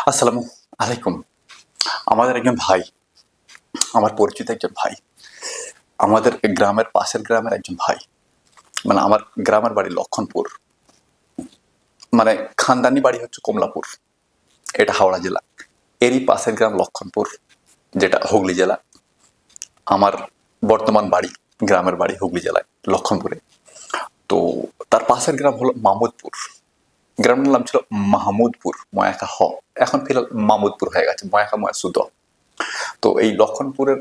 আসসালামু আলাইকুম। আমাদের একজন ভাই, আমার পরিচিত একজন ভাই, আমাদের গ্রামের পাশের গ্রামের একজন ভাই, মানে আমার গ্রামের বাড়ি লক্ষণপুর, মানে খানদানি বাড়ি হচ্ছে কমলাপুর, এটা হাওড়া জেলা। এরই পাশের গ্রাম লক্ষণপুর, যেটা হুগলি জেলা। আমার বর্তমান বাড়ি, গ্রামের বাড়ি হুগলি জেলায় লক্ষণপুরে। তো তার পাশের গ্রাম হলো মামুদপুর। গ্রামের নাম ছিল মাহমুদপুর, ময়াকা হ, এখন ফিলহাল মামুদপুর হয়ে গেছে, ময়াকা ময়া সুদ। তো এই লক্ষণপুরের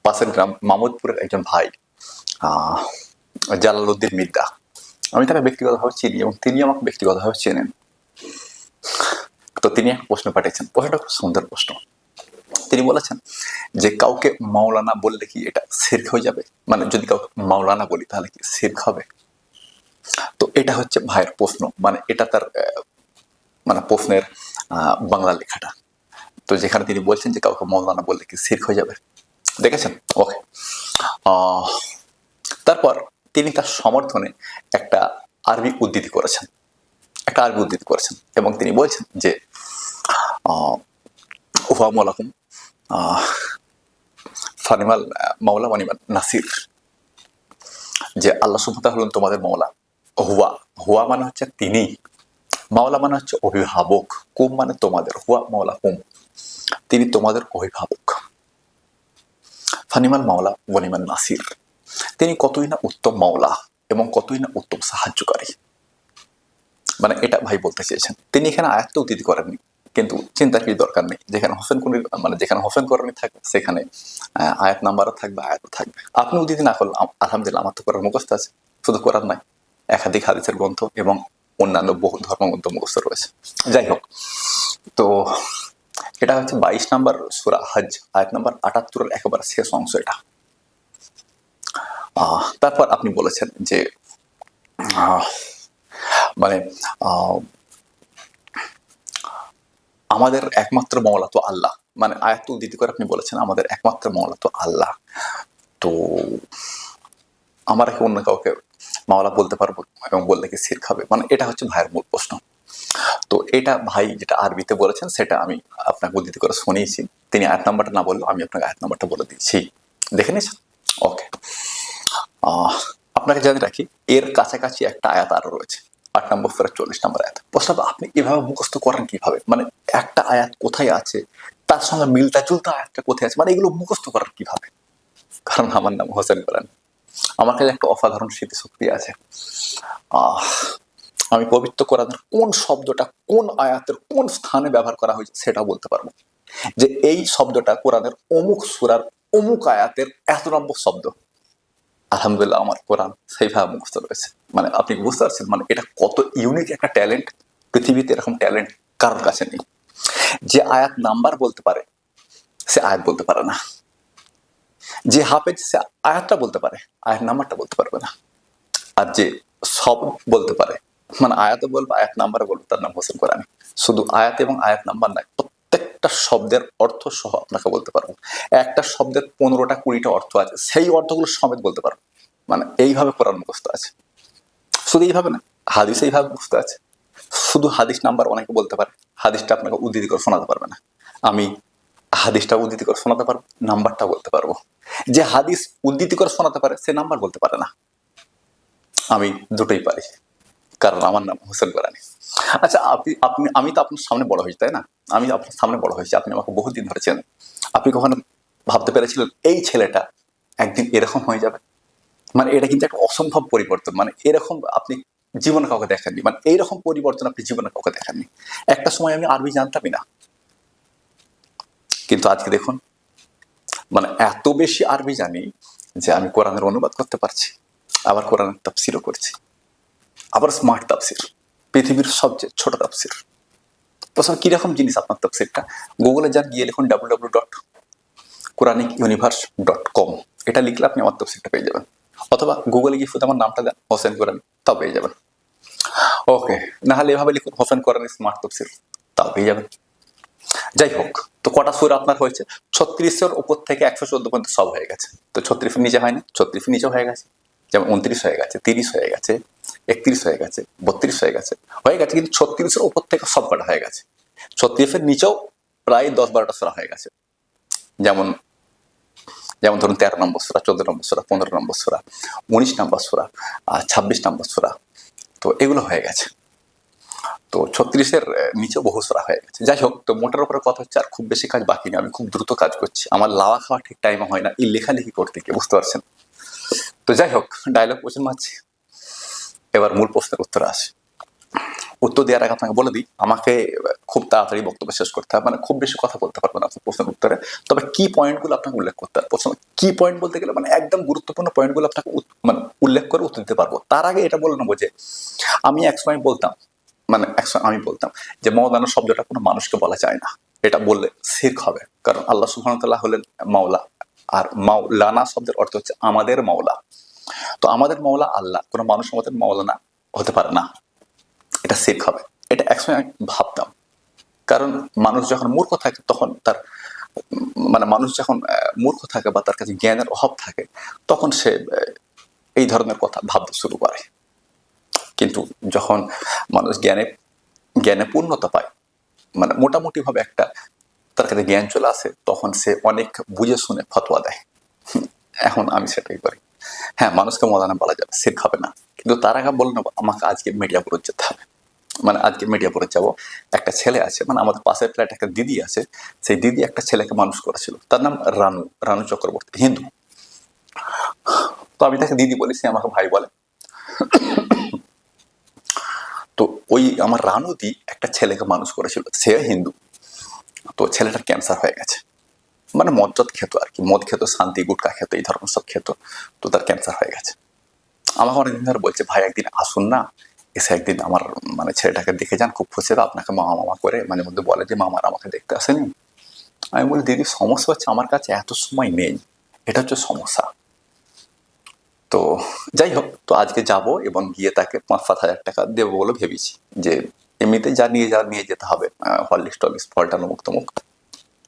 পাশের গ্রাম মামুদপুরের একজন ভাই, আহ জালালউদ্দিন মির্জা। আমি তাকে ব্যক্তিগতভাবে চিনি এবং তিনি আমাকে ব্যক্তিগতভাবে চেনেন। তো তিনি এক প্রশ্ন পাঠিয়েছেন, প্রশ্নটা খুব সুন্দর প্রশ্ন। তিনি বলেছেন যে কাউকে মাওলানা বললে কি এটা শিরক হয়ে যাবে, মানে যদি কাউকে মাওলানা বলি তাহলে কি শিরক হবে? তো এটা হচ্ছে ভাইয়ের প্রশ্ন, মানে এটা তার মানে প্রশ্নের বাংলা লেখাটা। তো যেখানে তিনি বলছেন যে কাউকে মাওলানা বললে কি শিরক হয়ে যাবে, দেখেছেন? ওকে। তারপর তিনি তার সমর্থনে একটা আরবি উদ্ধৃতি করেছেন, এবং তিনি বলছেন যে ওয়া মালাকুম ফানিমাল মাওলা ওয়ানিমাল নাসির, যে আল্লাহ সুবহানাহু ওয়া তাআলা হলেন তোমাদের মাওলা। হুয়া, হুয়া মানে হচ্ছে তিনি, মাওলা মানে হচ্ছে অভিভাবক, কুম মানে তোমাদের, হুয়া মাওলা কুম, তিনি তোমাদের অভিভাবক। ফানিমাল মাওলা ওয়ানিমাল নাসির, তিনি কতই না উত্তম মাওলা এবং কতই না উত্তম সাহায্যকারী। মানে এটা ভাই বলতে চেয়েছেন। তিনি এখানে আয়াত উদ্ধৃতি করেননি, কিন্তু চিন্তার কিছু দরকার নেই। যেখানে হোসেন কুনির মানে যেখানে হোসেন কোরআনি থাকবে সেখানে আয়াত নাম্বারও থাকবে, আয়াতও থাকবে। আপনি উদ্ধৃতি না করলে আলহামদুলিল্লাহ, আমার তো কোরআন মুখস্থ আছে। শুধু কোরআন নাই, একাধিক হাদিসের গ্রন্থ এবং অন্যান্য বহু ধর্মগ্রন্থ মুখস্থ রয়েছে। যাই হোক, তো এটা হচ্ছে 22 নম্বর সূরা হজ, আয়াত নাম্বার 78-এর একেবারে শেষ অংশ এটা। তারপর আপনি বলেছেন যে মানে আমাদের একমাত্র মাওলা তো আল্লাহ, মানে আয়াত উদ্ধৃতি করে আপনি বলেছেন আমাদের একমাত্র মাওলা তো আল্লাহ। তো আমরা কি অন্য কাউকে মাওলা বলতে পারবো এবং বললে কি শিরক হবে? মানে এটা হচ্ছে ভাইয়ের মূল প্রশ্ন। তো এটা ভাই যেটা আরবিতে বলেছেন সেটা আমি আপনাকে উদ্ধৃতি করে শুনিয়েছি। তিনি আয়াত নাম্বারটা না বললেও আমি আপনাকে আয়াত নাম্বারটা বলে দিচ্ছি, দেখে নিয়েছেন? ওকে। আপনাকে জানিয়ে রাখি, এর কাছাকাছি একটা আয়াত আরো রয়েছে, 8 নম্বর সূরা 40 নম্বর আয়াত। প্রশ্ন, আপনি এভাবে মুখস্থ করেন কিভাবে? মানে একটা আয়াত কোথায় আছে, তার সঙ্গে মিলতা জুলতা আয়াতটা কোথায় আছে, মানে এগুলো মুখস্থ করেন কিভাবে? কারণ আমার নাম হোসেন কোরআন, আমার কাছে একটা অসাধারণ স্মৃতিশক্তি আছে। আমি পবিত্র কোরআনের কোন শব্দটা কোন আয়াতের কোন স্থানে ব্যবহার করা হয়েছে সেটা বলতে পারবো, যে এই শব্দটা কোরআনের অমুক সূরার অমুক আয়াতের এত নম্বর শব্দ। আলহামদুলিল্লাহ, আমার কোরআন সেইভাবে মুখস্থ রয়েছে। মানে আপনি বুঝতে পারছেন, মানে এটা কত ইউনিক একটা ট্যালেন্ট। পৃথিবীতে এরকম ট্যালেন্ট কারোর কাছে নেই। যে আয়াত নাম্বার বলতে পারে সে আয়াত বলতে পারে না, যে হাফেজ সে আয়াতটা বলতে পারে, আয়াত নাম্বারটা বলতে পারবে না। আর যে সব বলতে পারে, মানে আয়াতও বলবে আয়াত নাম্বারও বলবে, তার নাম হোসেন কোরআনী। শুধু আয়াত এবং আয়াত নাম্বার নয়, প্রত্যেকটা শব্দের অর্থ সহ আপনাকে বলতে পারবো। একটা শব্দের 15টা 20টা অর্থ আছে, সেই অর্থগুলো সমেত বলতে পারবো। মানে এইভাবে কোরআন মুখস্থ আছে। শুধু এইভাবে না, হাদিস এইভাবে মুখস্থ আছে। শুধু হাদিস নাম্বার অনেকে বলতে পারে, হাদিসটা আপনাকে উদ্ধৃতি করে শোনাতে পারবে না। আমি হাদিসটা উদ্ধৃতি করে শোনাতে পারবো, নাম্বারটা বলতে পারবো। যে হাদিস উদ্ধৃতি করে শোনাতে পারে সে নাম্বার বলতে পারে না। আমি দুটোই পারি, কারণ আমার নাম হোসেন কোরআনী। আচ্ছা, আমি তো আপনার সামনে বড় হয়েছি, তাই না? আমি আপনার সামনে বড় হয়েছি, আপনি আমাকে বহুদিন ধরে চেনেন। আপনি কখনো ভাবতে পেরেছিলেন এই ছেলেটা একদিন এরকম হয়ে যাবে? মানে এটা কিন্তু একটা অসম্ভব পরিবর্তন। মানে এরকম আপনি জীবনে কাউকে দেখেননি, মানে এইরকম পরিবর্তন আপনি জীবনে কাউকে দেখেননি। একটা সময় আমি আরবি জানতামই না, কিন্তু আজকে দেখুন, মানে এত বেশি আরবি জানি যে আমি কোরআনের অনুবাদ করতে পারছি, আবার কোরআনের তাফসিরও করছি, আবার স্মার্ট তাফসির, পৃথিবীর সবচেয়ে ছোট তাফসির। প্রশ্ন, কিরকম জিনিস আপনার তাফসিরটা? গুগলে যান, গিয়ে লিখুন www.quranic.universe.com, এটা লিখলে আপনি আমার তাফসিরটা পেয়ে যাবেন। অথবা গুগলে গিয়ে শুধু আমার নামটা দেন, হোসেন কোরআনী, তাও পেয়ে যাবেন। ওকে, না হলে এভাবে লিখুন হোসেন কোরআনী স্মার্ট তাফসির, তাও পেয়ে যাবেন। যাই হোক, তো কটা সূরা আপনার হয়েছে? 36-এর উপর থেকে 114 পর্যন্ত সব হয়ে গেছে। তো 36 নিচে হয় না? 36 নিচেও হয়ে গেছে, যেমন 29 হয়ে গেছে, 30 হয়ে গেছে, 31 হয়ে গেছে, 32 হয়ে গেছে, কিন্তু 36-এর উপর থেকে সব কটা হয়ে গেছে। 36 এর নিচেও প্রায় 10-12টা সূরা হয়ে গেছে। যেমন যেমন ধরুন 13 নম্বর সূরা, 14 নম্বর সূরা, 15 নম্বর সূরা, 19 নম্বর সূরা, 26 নম্বর সূরা, তো এগুলো হয়ে গেছে। তো 36-এর নিচে বহু সূরা হয়ে গেছে। যাই হোক, তো মোটার উপরে কথা হচ্ছে আর খুব বেশি কাজ বাকি নেই, আমি খুব দ্রুত কাজ করছি, আমার লাওয়া খাওয়া ঠিক টাইমে হয় না এই লেখালেখি করতে গিয়ে, বুঝতে পারছেন। তো যাই হোক, ডায়লগ কোশ্চেন মারছি, এবার মূল প্রশ্নের উত্তরে আসি। উত্তর দেওয়ার আগে আপনাকে বলে দিই, আমাকে খুব তাড়াতাড়ি বক্তব্য শেষ করতে হবে, মানে খুব বেশি কথা বলতে পারবো না আপনার প্রশ্নের উত্তরে, তবে কি পয়েন্টগুলো আপনাকে উল্লেখ করতে হবে। প্রথমে কি পয়েন্ট বলতে গেলে মানে একদম গুরুত্বপূর্ণ পয়েন্টগুলো আপনাকে মানে উল্লেখ করে উত্তর দিতে পারবো। তার আগে এটা বলে নেবো যে আমি একসময় বলতাম, মানে একসময় আমি বলতাম যে মওলানা শব্দটা কোনো মানুষকে বলা যায় না, এটা বললে শিরক হবে, কারণ আল্লাহ সুবহানাহু ওয়া তাআলা হলেন মাওলা, আর মাওলানা শব্দের অর্থ হচ্ছে আমাদের মাওলা। তো আমাদের মাওলা আল্লাহ, কোনো মানুষ আমাদের মাওলানা হতে পারে না, এটা শিরক হবে। এটা একসময় আমি ভাবতাম, কারণ মানুষ যখন মূর্খ থাকে তখন তার মানে মানুষ যখন মূর্খ থাকে বা তার কাছে জ্ঞানের অভাব থাকে তখন সে এই ধরনের কথা ভাবতে শুরু করে। কিন্তু যখন মানুষ জ্ঞানে জ্ঞানে পূর্ণতা পায়, মানে মোটামুটি ভাবে একটা তার কাছে জ্ঞান চলে আসে, তখন সে অনেক বুঝে শুনে ফতোয়া দেয়। এখন আমি সেটাই করি। হ্যাঁ, মানুষকে মৌলানা বলা যাবে, শিরক হবে না, কিন্তু তার আগে বলে নেবো আমাকে আজকে মিডিয়াপুরে যেতে হবে। মানে আজকে মিডিয়াপুরে যাবো, একটা ছেলে আছে, মানে আমাদের পাশের ফ্ল্যাট একটা দিদি আছে, সেই দিদি একটা ছেলেকে মানুষ করেছিল, তার নাম রানু, রানু চক্রবর্তী, হিন্দু। তো আমি তাকে দিদি বলি, সে আমাকে ভাই বলে। তো ওই আমার রানুদি একটা ছেলেকে মানুষ করেছিল, সে হিন্দু। তো ছেলেটার ক্যান্সার হয়ে গেছে, মানে মদ খেত আর কি, মদ খেত, শান্তি গুটকা খেত, এই ধরনের সব খেত। তো তার ক্যান্সার হয়ে গেছে। আমাকে অনেকদিন ধরে বলছে ভাই একদিন আসুন না, এসে একদিন আমার মানে ছেলেটাকে দেখে যান, খুব খুশি হবে, আপনাকে মামা মামা করে মাঝে মধ্যে বলে যে মামার আমাকে দেখতে আসেনি। আমি বলি দিদি সমস্যা হচ্ছে আমার কাছে এত সময় নেই, এটা হচ্ছে সমস্যা। তো যাই হোক, তো আজকে যাব এবং গিয়ে তাকে 5-7 হাজার টাকা দেবো বলে ভেবেছি, যে এমনিতে যা নিয়ে যেতে হবে, হরলিক্স টলিক্স ফলটা মুক্ত তমুক,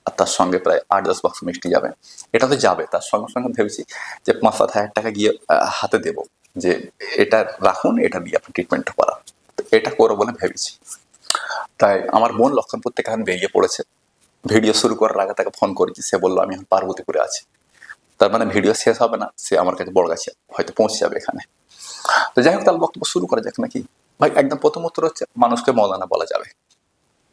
আর তার সঙ্গে প্রায় 8-10 বাক্স মিষ্টি যাবে, এটা তো যাবে। তার সঙ্গে সঙ্গে ভেবেছি যে 5-7 হাজার টাকা গিয়ে হাতে দেবো, যে এটা রাখুন, এটা দিয়ে আপনি ট্রিটমেন্টটা করান। তো এটা করবো বলে ভেবেছি। তাই আমার বোন লক্ষণপুর থেকে এখন বেরিয়ে পড়েছে। ভিডিও শুরু করার আগে তাকে ফোন করেছি, সে বললো আমি এখন পার্বতীপুরে আছি। তার মানে ভিডিও শেষ হবে না, সে আমার কাছে বড়গাছি হয়তো পৌঁছে যাবে এখানে। তো যাই হোক, তাহলে বক্তব্য শুরু করা যাক নাকি ভাই। একদম প্রথম উত্তর হচ্ছে মানুষকে মৌলানা বলা যাবে।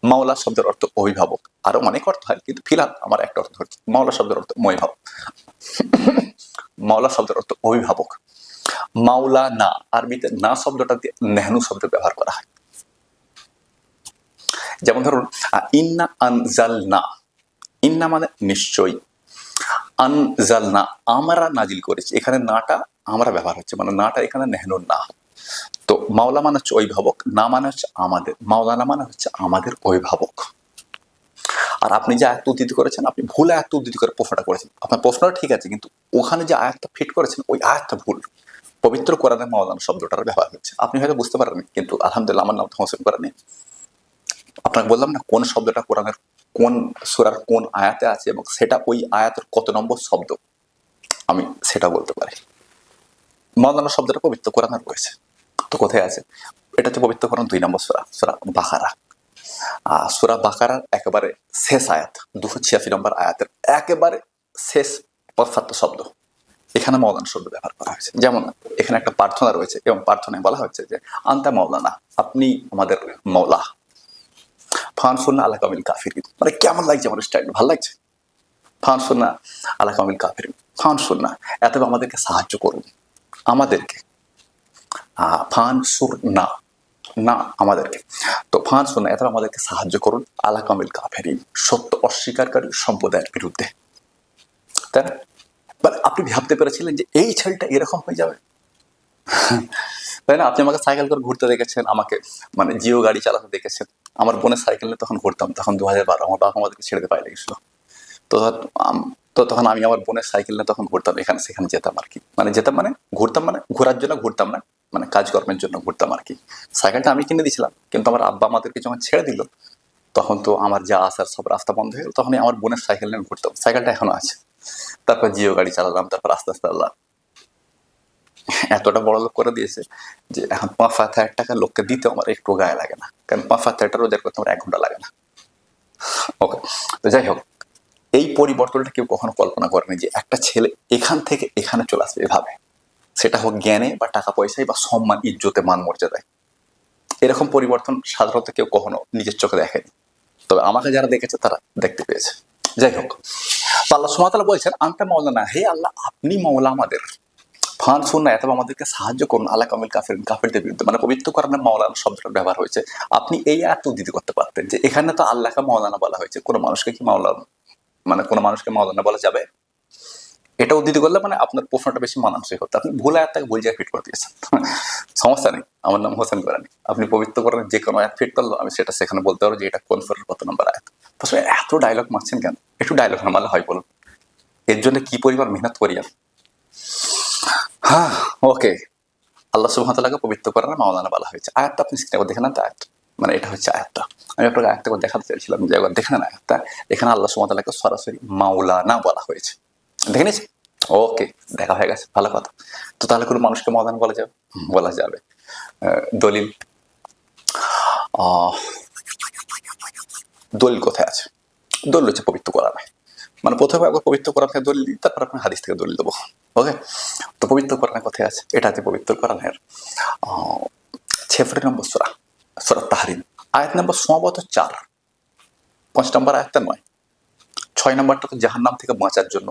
মাওলা শব্দের অর্থ অভিভাবক, আরো অনেক অর্থ হয়, কিন্তু ফিলহাল আমার একটা অর্থ হচ্ছে মাওলা শব্দের অর্থ মাওলা শব্দের অর্থ অভিভাবক। মাওলা না, আরবিতে না শব্দটা দিয়ে নেহনু শব্দ ব্যবহার করা হয়। যেমন ধরুন ইন্না আনজালনা, ইন্না মানে নিশ্চয়ই, আনজালনা আমরা নাজিল করেছি, এখানে নাটা আমরা ব্যবহার হচ্ছে, মানে নাটা এখানে নেহনুর না। তো মাওলা মানে হচ্ছে অভিভাবক, না মানে হচ্ছে আমাদের, মাওলানা মানে হচ্ছে আমাদের অভিভাবক। আর আপনি যে আয়াতটা উদ্ধৃতি করেছেন, আপনি ভুল আয়াতটা উদ্ধৃতি করে প্রশ্নটা করেছেন। আপনার প্রশ্নটা ঠিক আছে, কিন্তু ওখানে যে আয়াতটা ফিট করেছেন ওই আয়াতটা ভুল। পবিত্র কোরআনে মাওলানা শব্দটার ব্যবহার হচ্ছে, আপনি হয়তো বুঝতে পারেননি, কিন্তু আলহামদুলিল্লাহ আমার নাম তো হোসেন কোরআনে। আপনাকে বললাম না কোন শব্দটা কোরআনের কোন সূরার কোন আয়াতে আছে, এবং সেটা ওই আয়াতের কত নম্বর শব্দ, আমি সেটা বলতে পারি। মাওলানা শব্দটা পবিত্র কোরআনে রয়েছে, তো কোথায় আছে? এটা হচ্ছে পবিত্র কোরআন 2 নম্বর সূরা, সূরা বাকারা। সূরা বাকারার একেবারে শেষ আয়াত, 286 নম্বর আয়াতের একেবারে শেষ পদার্থ শব্দ, এখানে মাওলানা শব্দ ব্যবহার করা হয়েছে। যেমন এখানে একটা প্রার্থনা রয়েছে, এবং প্রার্থনায় বলা হচ্ছে যে আনতা মাওলানা, আপনি আমাদের মাওলা, ফানসুরনা আলা কাউমিল কাফিরিন। মানে কেমন লাগছে আমার স্টাইল, ভালো লাগছে? ফানসুরনা আলা কাউমিল কাফিরিন, ফানসুরনা এতবে আমাদেরকে সাহায্য করুন, আমাদেরকে, ফানসুরনা না আমাদেরকে, তো ফানসুরনা এতবে আমাদেরকে সাহায্য করুন আলা কাউমিল কাফিরিন, সত্য অস্বীকারী সম্প্রদায়ের বিরুদ্ধে। তাই না? মানে আপনি ভাবতে পেরেছিলেন যে এই ছেলেটা এরকম হয়ে যাবে? তাই না? আপনি আমাকে সাইকেল করে ঘুরতে দেখেছেন, আমাকে মানে জিও গাড়ি চালাতে দেখেছেন। আমার বোনের সাইকেল নিয়ে তখন ঘুরতাম, তখন 2012, আমার বাবা আমাদেরকে ছেড়ে পায়ে লেগেছিল। তো তো তখন আমি আমার বোনের সাইকেল নিয়ে তখন ঘুরতাম, এখানে সেখানে যেতাম আর কি। মানে যেতাম মানে ঘুরতাম, মানে ঘোরার জন্য ঘুরতাম না, মানে কাজকর্মের জন্য ঘুরতাম আর কি। সাইকেলটা আমি কিনে দিয়েছিলাম, কিন্তু আমার আব্বা আমাদেরকে যখন ছেড়ে দিল তখন তো আমার যা আসার সব রাস্তা বন্ধ হয়ে গেল, তখনই আমার বোনের সাইকেল নিয়ে ঘুরতাম, সাইকেলটা এখনো আছে। তারপর জিও গাড়ি চালালাম, তারপর আস্তে আস্তে আল্লাহ এতটা বড় লোক করে দিয়েছে যে এখন 5,000 টাকা লোককে দিতে আমার একটু গায়ে লাগে না, কারণ 5,000 টাকা রোজগার করতে আমার 1 ঘন্টা লাগে না। ওকে, তো যাই হোক, এই পরিবর্তনটা কেউ কখনো কল্পনা করেনি যে একটা ছেলে এখান থেকে এখানে চলে আসবে এভাবে, সেটা হোক জ্ঞানে বা টাকা পয়সায় বা সম্মান ইজ্জতে মান মর্যাদায়। এরকম পরিবর্তন সাধারণত কেউ কখনো নিজের চোখে দেখেনি, তবে আমাকে যারা দেখেছে তারা দেখতে পেয়েছে। যাই হোক, তো আল্লাহ সুবহানাহু ওয়া তাআলা বলছেন আনতা মাওলানা, হে আল্লাহ আপনি মাওলা আমাদের, ফান সুন্না অথবা আমাদেরকে সাহায্য করুন আলা কামিল কাফির, কাফিরদের বিরুদ্ধে। মানে পবিত্র কোরআনে মাওলানা শব্দটা ব্যবহার হয়েছে। আপনি এই আয়াত উদ্ধৃতি করতে পারতেন যে এখানে তো আল্লাহকে মাওলানা বলা হয়েছে, কোনো মানুষকে কি মাওলানা, মানে কোনো মানুষকে মাওলানা বলা যাবে? এটা উদ্ধৃতি করলে মানে আপনার প্রশ্নটা বেশি মানানসই হতো। আপনি ভুল আয়াতটাকে ভুল জায়গায় ফিট করে দিয়েছেন। সমস্যা নেই, আমার নাম হোসেন কোরআনী। আপনি পবিত্র কোরআনে যে কোনো আয়াত ফিট করলো, আমি সেটা সেখানে বলতে পারবো যে এটা কোন সূরার কত নম্বর আয়াত। আসলে এত ডায়লগ মারছেন কেন? একটু ডায়লগ না মারলে হয় বলুন? এর জন্য কি পরিমাণ মেহনত করি আমি। হ্যাঁ, ওকে। আল্লাহ সুবহানাহু ওয়া তাআলাকে পবিত্র কোরআনে মাওলানা বলা হয়েছে। আয়াতটা আপনি স্ক্রিনে একবার দেখে নেন তো আয়াত। মানে এটা হচ্ছে আয়াতটা। আমি আপনাকে আয়াতটা একবার দেখাতে চাইছিলাম যে একবার দেখে নেন আয়াতটা। এখানে আল্লাহ সুবহানাহু ওয়া তাআলাকে সরাসরি মাওলানা বলা হয়েছে। দেখে নিয়েছেন? ওকে, দেখা হয়ে গেছে, ভালো কথা। তো তাহলে কোনো মানুষকে মাওলানা বলা যাবে? বলা যাবে। দলিল, দলিল কোথায় আছে? দলিল হচ্ছে পবিত্র কোরআনে। মানে প্রথমে একবার পবিত্র কোরআন থেকে দলিল দিই, তারপর আপনার হাদিস থেকে দলিল দেবো। ওকে, তো পবিত্র কোরআনে কোথায় আছে? এটা আছে পবিত্র কোরআনের 46 নম্বর সূরা, সূরা তাহরিম, আয়াত নম্বর সম্ভবত 4, 5 নম্বর আয়াতটা নয়, 6 নম্বরটা তো জাহান্নাম থেকে বাঁচার জন্য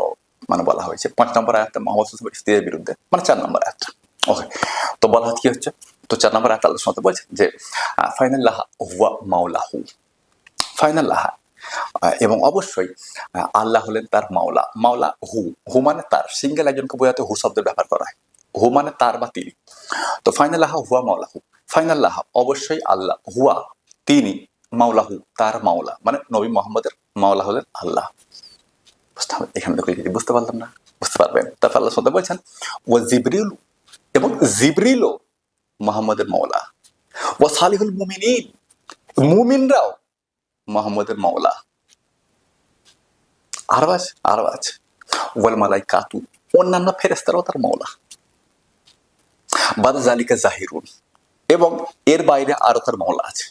মানে বলা হয়েছে, 5 নম্বর আয়াতটা মুহাম্মদ সাল্লাল্লাহু আলাইহি ওয়াসাল্লামের স্ত্রীর বিরুদ্ধে, মানে 4 নম্বর আয়াতটা। ওকে, তো বলা কি হচ্ছে? তো 4 নম্বর আয়াত আল্লাহ সুবহানাহু ওয়া তাআলা বলছেন যে ফাইনাল্লাহ হুয়া মাওলাহু, ফাইনাল্লাহ, এবং অবশ্যই আল্লাহ হলেন তার মাওলা। মাওলা হু, হু মানে তার, সিঙ্গেল একজনকে বোঝাতে হু শব্দের ব্যবহার করা হয়। হু মানে তার বা তিনি। তো ফাইনাল্লাহ হুয়া মাওলাহু, ফাইনাল্লাহ অবশ্যই আল্লাহ, হুয়া তিনি, মাওলাহু তার মাওলা, মানে নবী মুহাম্মদের মাওলা হলেন আল্লাহ। বুঝতে হবে? এখানে দেখলে যদি বুঝতে পারলাম না, বুঝতে পারবেন। তারপর আল্লাহ সুবহানাহু বলছেন ও জিবরিল, এবং জিবরিলও মুহাম্মদের মাওলা, ও সালিহুল মুমিনিন, মুমিনরাও মুহাম্মদের মাওলা। আরো আছে ওয়াল মালাইকাতু, অন্যান্য ফেরেশতারাও তার মাওলা। বাদ জালিকা জাহিরুন, এবং এর বাইরে আরো তার মাওলা আছে।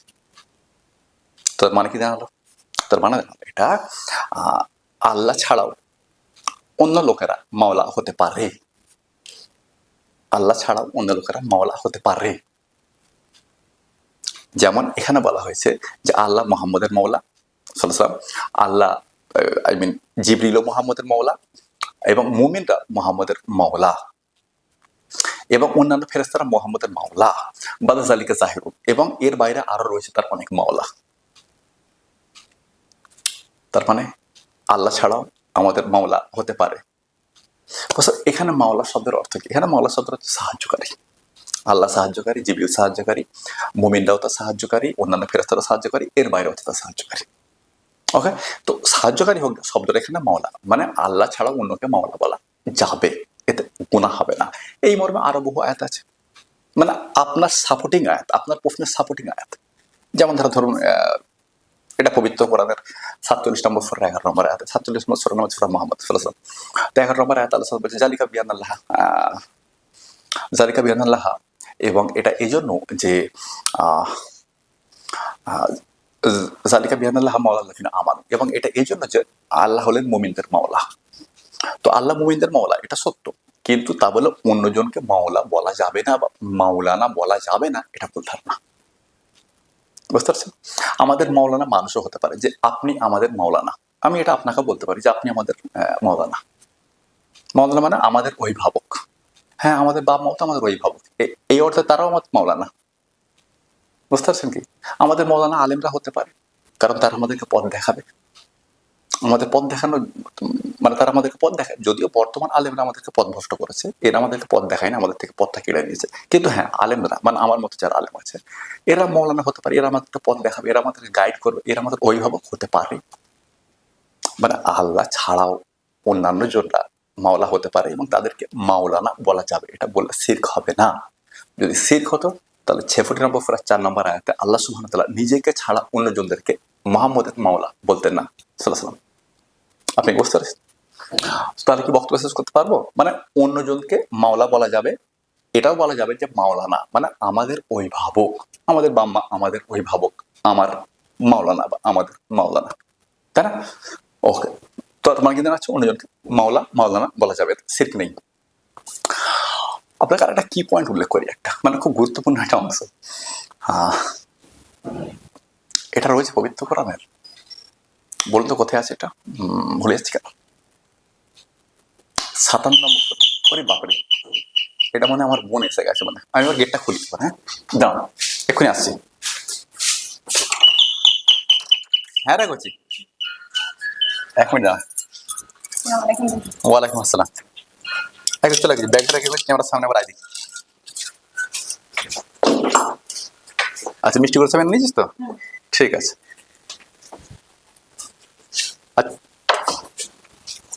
তার মানে কি জানালো? তার মানে এটা আল্লাহ ছাড়াও অন্য লোকেরা মাওলা হতে পারে। আল্লাহ ছাড়াও অন্য লোকেরা মাওলা হতে পারে। যেমন এখানে বলা হয়েছে যে আল্লাহ মুহাম্মদের মাওলা সাল্লাল্লাহু আলাইহি ওয়াসাল্লাম, আল্লাহ আই মিন জিবরিল ও মুহাম্মদের মাওলা, এবং মুমিনরা মুহাম্মদের মাওলা, এবং অন্যান্য ফেরেশতারা মুহাম্মদের মাওলা। বাদা জালিকা জাহিরুন, এবং এর বাইরে আরো রয়েছে তার অনেক মাওলা। তার মানে আল্লাহ ছাড়াও আমাদের মাওলা হতে পারে। এখানে মাওলা শব্দের অর্থ কি? এখানে মাওলা শব্দের হচ্ছে সাহায্যকারী। আল্লাহ সাহায্যকারী, জিবরিল সাহায্যকারী, মুমিনরাও তার সাহায্যকারী, অন্যান্য ফেরেশতারা সাহায্যকারী, এর বাইরেও তার সাহায্যকারী। ওকে, তো সাহায্যকারী হোক শব্দটা এখানে মাওলা, মানে আল্লাহ ছাড়াও অন্যকে মাওলা বলা যাবে, এতে গুনাহ হবে না। এই মর্মে আরো বহু আয়াত আছে, মানে আপনার সাপোর্টিং আয়াত, আপনার প্রশ্নের সাপোর্টিং আয়াত। যেমন ধরুন এটা পবিত্র কোরআনের 47 নম্বর সূরা 11 নম্বর আয়াত, 47 নম্বর সূরা নাম সূরা মুহাম্মদ সাল্লাল্লাহু আলাইহি ওয়াসাল্লাম। তো 11 নম্বর আয়াত আল্লাহ বলছে জালিকা বিআন্নাল্লাহ, জালিকা বিআন্নাল্লাহ, এবং এটা এজন্য যে জালিকা বিআন্নাল্লাহ মাওলাল্লাযিনা আমানু, এবং এটা এজন্য যে আল্লাহ হলেন মুমিনদের মাওলা। তো আল্লাহ মুমিনদের মাওলা, এটা সত্য, কিন্তু তা বলে অন্যজনকে মাওলা বলা যাবে না বা মাওলানা বলা যাবে না, এটা ভুল ধারণা। বুঝতে পারছেন? আমাদের মাওলানা মানুষও হতে পারে, যে আপনি আমাদের মাওলানা, আমি এটা আপনাকে বলতে পারি যে আপনি আমাদের মাওলানা। মাওলানা মানে আমাদের অভিভাবক। হ্যাঁ, আমাদের বাপ মাও তো আমাদের অভিভাবক, এই অর্থে তারাও আমাদের মাওলানা। বুঝতে পারছেন কি? আমাদের মাওলানা আলেমরা হতে পারে, কারণ তারা আমাদেরকে পথ দেখাবে। আমাদের পথ দেখানো মানে তারা আমাদেরকে পথ দেখায়, যদিও বর্তমান আলেমরা আমাদেরকে পথ ভ্রষ্ট করেছে, এরা আমাদেরকে পথ দেখায় না, আমাদের থেকে পথটা কেড়ে নিয়েছে। কিন্তু হ্যাঁ, আলেমরা মানে আমার মতো যারা আলেম আছে, এরা মাওলানা হতে পারে, এরা আমাদেরকে পথ দেখাবে, এরা আমাদেরকে গাইড করবে, এরা আমাদের অভিভাবক হতে পারে। মানে আল্লাহ ছাড়াও অন্যান্য জনরা মাওলা হতে পারে, এবং তাদেরকে মাওলানা বলা যাবে, এটা বললে শিরক হবে না। যদি শিরক হতো তাহলে 46 নম্বর সূরা 4 নম্বর আয়াতে আল্লাহ সুবহানাহু ওয়া তাআলা নিজেকে ছাড়া অন্যজনদেরকে মুহাম্মদের মাওলা বলতেন না সাল্লাল্লাহু আলাইহি ওয়াসাল্লাম। আপনি বুঝতে পারছেন? তাহলে কি বক্তব্য শেষ করতে পারবো? মানে অন্যজনকে মাওলা বলা যাবে, এটাও বলা যাবে যে মাওলানা মানে আমাদের অভিভাবক, আমাদের বাম্মা আমাদের অভিভাবক, আমার মাওলানা বা আমাদের মাওলানা। তাই না? ওকে, তো তোমার কিন্তু আছে অন্যজনকে মাওলা মাওলানা বলা যাবে, শিরক নেই। আপনাকে আর একটা কি পয়েন্ট উল্লেখ করি, একটা মানে খুব গুরুত্বপূর্ণ একটা অংশ। এটা রয়েছে পবিত্র কোরআনের, বলুন তো কোথায় আছে এটা? ভুলে যাচ্ছি কেন? 57 নম্বর সূরা। ওরে বাপরে, এটা মনে আমার বোন এসে গেছে, মানে আমি আবার গেটটা খুলি। হ্যাঁ দাঁড়ান, এক্ষুনি আসছি। হ্যাঁ রে করছি, 1 মিনিট দাঁড়ান। ওয়ালাইকুম আসসালাম। একটু চলে গেছি, ব্যাগটা রেখে ক্যামেরার সামনে আবার আইডি। আচ্ছা, মিষ্টি করে সামনে নিয়েছিস তো? ঠিক আছে।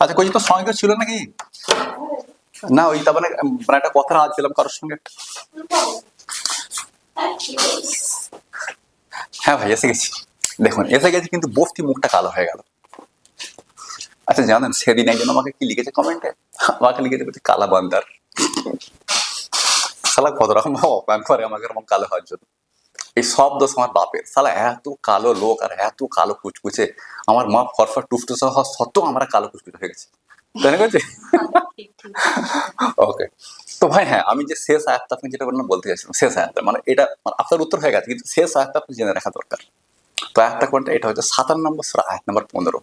আচ্ছা, কই তোর সঙ্গে কেউ ছিল নাকি? না, ওই তার মানে একটা কথা আজ ছিলাম কারোর সঙ্গে। হ্যাঁ ভাই, এসে গেছি। দেখুন, এসে গেছি কিন্তু বস্তি মুখটা কালো হয়ে গেল। আচ্ছা জানেন, সেদিন একজন আমাকে কি লিখেছে কমেন্টে? আমাকে লিখেছে বলছে কালা বান্দার। শালা কত রকম অপমান করে আমাকে এরকম কালো হওয়ার জন্য। এই সব দোষ আমার বাপের। শালা এত কালো লোক আর এত কালো কুচকুচে, আমার মা ফরফর টুসটুসে হওয়া সত্ত্বেও আমরা কালো কুচকুচে হয়ে গেছি, তাই না? ওকে, তো ভাই হ্যাঁ, আমি যে শেষ আয়াতটা আপনি যেটা বললাম বলতে চাইছিলাম, শেষ আয়াতটা মানে এটা আপনার উত্তর হয়ে গেছে, কিন্তু শেষ আয়াতটা আপনি জেনে রাখা দরকার। তো আয়াতটা কোনটা? এটা হচ্ছে 57 নম্বর সূরা আয়াত নম্বর 15।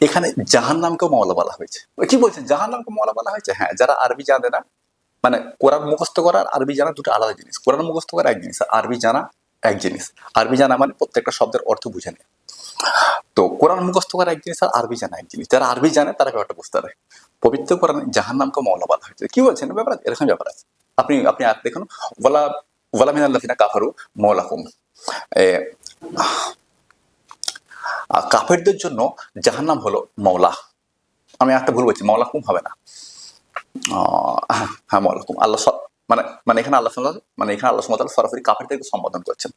এখানে জাহান্নামকেও মাওলা বলা হয়েছে। কি বলছেন, জাহান্নামকে মাওলা বলা হয়েছে? হ্যাঁ, যারা আরবি জানে না, মানে কোরআন মুখস্থ করা আর আরবি জানা দুটো আলাদা জিনিস। কোরআন মুখস্থ করা এক জিনিস, আর আরবি জানা এক জিনিস। আরবি জানা মানে প্রত্যেকটা শব্দের অর্থ বুঝে নেয়। তো কোরআন মুখস্থ করা এক জিনিস আর আরবি জানা এক জিনিস। যারা আরবি জানে তারা ব্যাপারটা বুঝতে পারে। পবিত্র কোরআনে জাহান্নামকে মাওলা বলা হয়েছে। কি বলছেন ব্যাপার? এরকম ব্যাপার আছে। আপনি আপনি আয়াত দেখুন, ওয়ালা ওয়ালা মিনাল্লাযিনা কাফারু মাওলাকুম। কাফেরদের জন্য জাহান্নাম হলো মাওলা। আমি একটা ভুল বলছি, মাওলাকুম হবে না। হ্যাঁ, মাওলাকুম। আল্লাহ মানে মানে এখানে আল্লাহ মানে এখানে আল্লাহ সুবহানাহু ওয়া তাআলা সরাসরি কাফেরদেরকে সম্বোধন করছেন।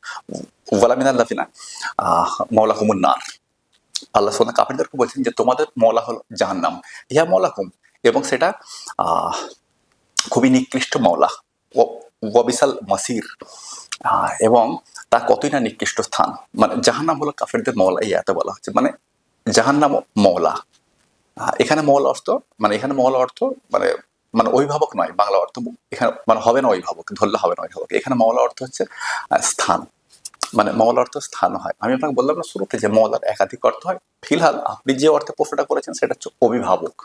ওয়ালা মিনাল্লাযিনা মাওলাকুমুন নার। আল্লাহ সুবহানাহু কাফেরদেরকে বলছেন যে তোমাদের মওলা হলো জাহান্নাম। ইহা মাওলাকুম, এবং সেটা খুবই নিকৃষ্ট মওলা। ওয়াবিসাল মাসির, এবং তা কতই না নিকৃষ্ট স্থান। মানে জাহান্নাম হলো কাফেরদের মওলা, এই এত বলা হচ্ছে। মানে জাহান্নাম মওলা। এখানে মওলা অর্থ মানে এখানে মওলা অর্থ মানে মানে অভিভাবক নয়, বাংলা অর্থ এখানে মানে হবে না অভিভাবক, ধরলে হবে না অভিভাবক। এখানে মওলা অর্থ হচ্ছে স্থান, মানে মওলা অর্থ স্থান হয়। আমি আপনাকে বললাম না শুরুতে যে মওলার একাধিক অর্থ হয়। ফিলহাল আপনি যে অর্থে প্রশ্নটা করেছেন সেটা হচ্ছে অভিভাবক।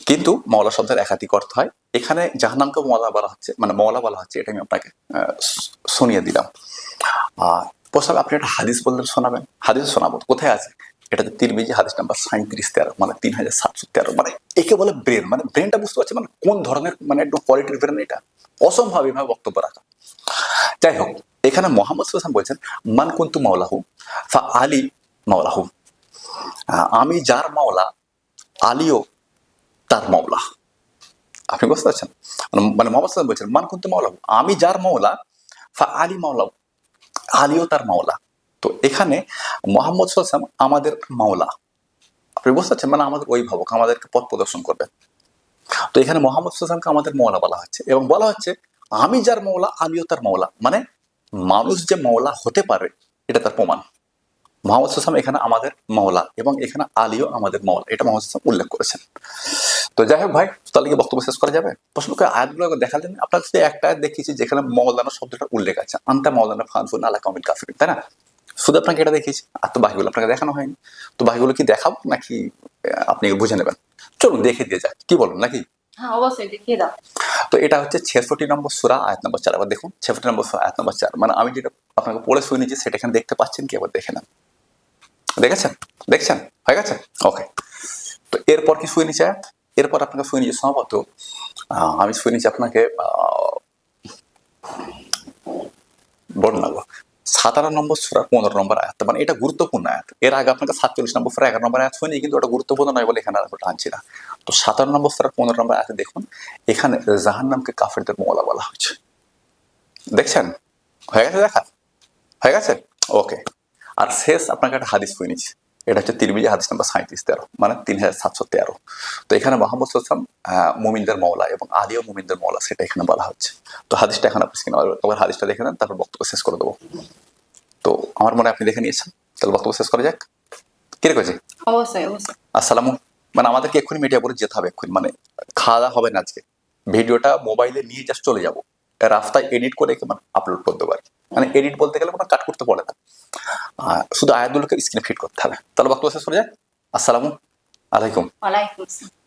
কিন্তু মওলা শব্দের একাধিক অর্থ হয়। এখানে জাহান্নামকে মওলা বলা হচ্ছে, মানে মওলা বলা হচ্ছে, এটা আমি আপনাকে শুনিয়ে দিলাম। প্রস্তাব আপনি একটা হাদিস বললেন, শোনাবেন? হাদিস শোনাবো। কোথায় আছে? এটাতে তিরমিজি হাদিস নাম্বার 3713, মানে 3713। মানে একে বলে ব্রেন। মানে ব্রেনটা বুঝতে পারছি, মানে কোন ধরনের, মানে একটু কোয়ালিটির ব্রেন এটা। অসম্ভব এভাবে বক্তব্য রাখা। যাই হোক, এখানে মোহাম্মদ সাল্লাল্লাহু আলাইহি ওয়াসাল্লাম বলছেন মান কুনতু মাওলাহু ফা আলী মাওলাহু। আমি যার মাওলা, আলীও তার মাওলা। আপনি বুঝতে পারছেন? মানে মোহাম্মদ সাল্লাল্লাহু বলছেন মান কুনতু মাওলাহু, আমি যার মাওলা, ফা আলী মাওলাহু, আলীও তার মাওলা। তো এখানে মোহাম্মদ সাল্লাল্লাহু আলাইহি ওয়াসাল্লাম আমাদের মাওলা। আপনি বুঝতে পারছেন? মানে আমাদের অভিভাবক, আমাদেরকে পথ প্রদর্শন করবেন। তো এখানে মোহাম্মদ সাল্লাল্লাহু আলাইহি ওয়াসাল্লামকে আমাদের মাওলা বলা হচ্ছে, এবং বলা হচ্ছে আমি যার মাওলা, আলীও তার মাওলা। মানে মানুষ যে মাওলা হতে পারে এটা তার প্রমাণ। মোহাম্মদ সাল্লাল্লাহু আলাইহি ওয়াসাল্লাম এখানে আমাদের মাওলা, এবং এখানে আলীও আমাদের মাওলা, এটা মোহাম্মদ সাল্লাল্লাহু আলাইহি ওয়াসাল্লাম উল্লেখ করেছেন। তো যাই হোক ভাই, তাহলে কি বক্তব্য শেষ করা যাবে? প্রশ্নকে আয়াতগুলো দেখালেন। আপনার কাছে একটা আয়াত দেখিয়েছি যেখানে মাওলানা শব্দটা উল্লেখ আছে, আনতা মাওলানা ফানসুরনা আলা কওমিল কাফিরিন, তাই না? শুধু আপনাকে এটা দেখিয়েছি, আর তো বাকিগুলো আপনাকে দেখানো হয়নি। তো বাকিগুলো কি দেখাবো নাকি আপনি বুঝে নেবেন? চলুন দেখে দিয়ে যাক, কি বলুন নাকি? হ্যাঁ, অবশ্যই দেখিয়ে দাও। তো এটা হচ্ছে 66 নম্বর সূরা আয়াত নম্বর 4। আবার দেখুন 66 নম্বর সূরা আয়াত নম্বর 4। মানে আমি যেটা আপনাকে পড়ে শুনিয়েছি সেটা এখানে দেখতে পাচ্ছেন কি? আবার দেখে নেন। দেখেছেন? দেখছেন? হয়ে গেছে? ওকে। তো এরপর কি শুয়ে নিচ্ছে আয়াত? এরপর আপনাকে শুয়ে নিচ্ছে সম্ভবত, আমি শুয়ে নিচ্ছি আপনাকে বলুন না, 57 নম্বর সূরা 15 নম্বর আয়াত। মানে এটা গুরুত্বপূর্ণ আয়াত। এর আগে আপনাকে 47 নম্বর সূরা 11 নম্বর আয়াত শুনি, কিন্তু ওটা গুরুত্বপূর্ণ নয় বলে এখানে আর আনছি না। তো 57 নম্বর সূরা 15 নম্বর আয়াতে দেখুন, এখানে জাহান্নামকে কাফেরদের মাওলা বলা হয়েছে। দেখছেন? হয়ে গেছে দেখা? হয়ে গেছে? ওকে। আর শেষ আপনাকে একটা হাদিস শুয়ে নিচ্ছি। এটা হচ্ছে তিরমিজি হাদিস নাম্বার 3713, মানে 3713। তো এখানে মোহাম্মদ সাল্লাল্লাহু আলাইহি ওয়াসাল্লাম মুমিনদের মাওলা এবং আলীও মুমিনদের মাওলা, সেটা এখানে বলা হচ্ছে। তো হাদিসটা এখন আপনি স্ক্রিনে আবার হাদিসটা দেখে নেন, তারপর বক্তব্য শেষ করে দেবো। তো আমার মনে হয় আপনি দেখে নিয়েছেন, তাহলে বক্তব্য শেষ করা যাক। কে রেখেছে? অবশ্যই অবশ্যই। আসসালামু, মানে আমাদেরকে এক্ষুনি মিডিয়া বলে যেতে হবে, এক্ষুনি, মানে খাওয়া দাওয়া হবে না আজকে, ভিডিওটা মোবাইলে নিয়ে জাস্ট চলে যাবো, রাস্তায় এডিট করে মানে আপলোড করতে পারি, মানে এডিট বলতে গেলে কোনো কাট করতে পড়ে না, শুধু আয়াতগুলোকে স্ক্রিনে ফিট করতে হবে। তাহলে বক্তব্য শেষ করে যাক। আসসালামু আলাইকুম। ওয়ালাইকুম আসসালাম।